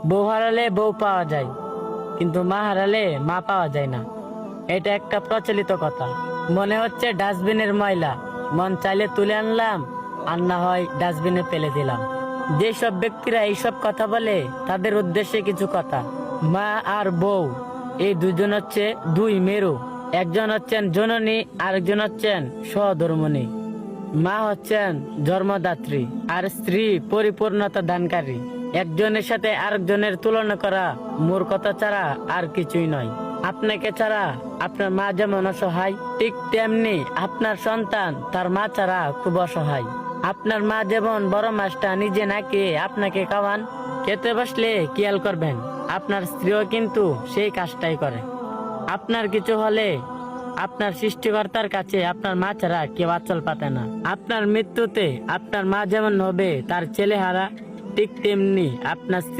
বউ হারালে বউ পাওয়া যায়, কিন্তু মা হারালে মা পাওয়া যায় না। এটা একটা প্রচলিত কথা। মনে হচ্ছে ডাস্টবিনের ময়লা, মন চাইলে তুলে আনলাম, আর না হয় ডাস্টবিনে ফেলে দিলাম। যেসব ব্যক্তিরা এইসব কথা বলে তাদের উদ্দেশ্যে কিছু কথা। মা আর বউ এই দুজন হচ্ছে দুই মেরু। একজন হচ্ছেন জননী, আরেকজন হচ্ছেন সহধর্মিণী। মা হচ্ছেন জন্মদাত্রী আর স্ত্রী পরিপূর্ণতা দানকারী। একজনের সাথে আরেকজনের তুলনা করা মূর্খতা ছাড়া আর কিছুই নয়। আপনাকে ছাড়া আপনার মা যেমন অসহায়, ঠিক তেমনি আপনার সন্তান তার মা ছাড়া খুব অসহায়। আপনার মা যেমন বড় মাছটা নিজে না খেয়ে আপনাকে খাওয়ান, খেতে বসলে খেয়াল করবেন আপনার স্ত্রীও কিন্তু সেই কাজটাই করে। আপনার কিছু হলে আপনার সৃষ্টিকর্তার কাছে আপনার মা ছাড়া কেউ আঁচল পাতে না। আপনার মৃত্যুতে আপনার মা যেমন হবে তার ছেলেহারা, ঠিক তেমনি আপনার স্ত্রী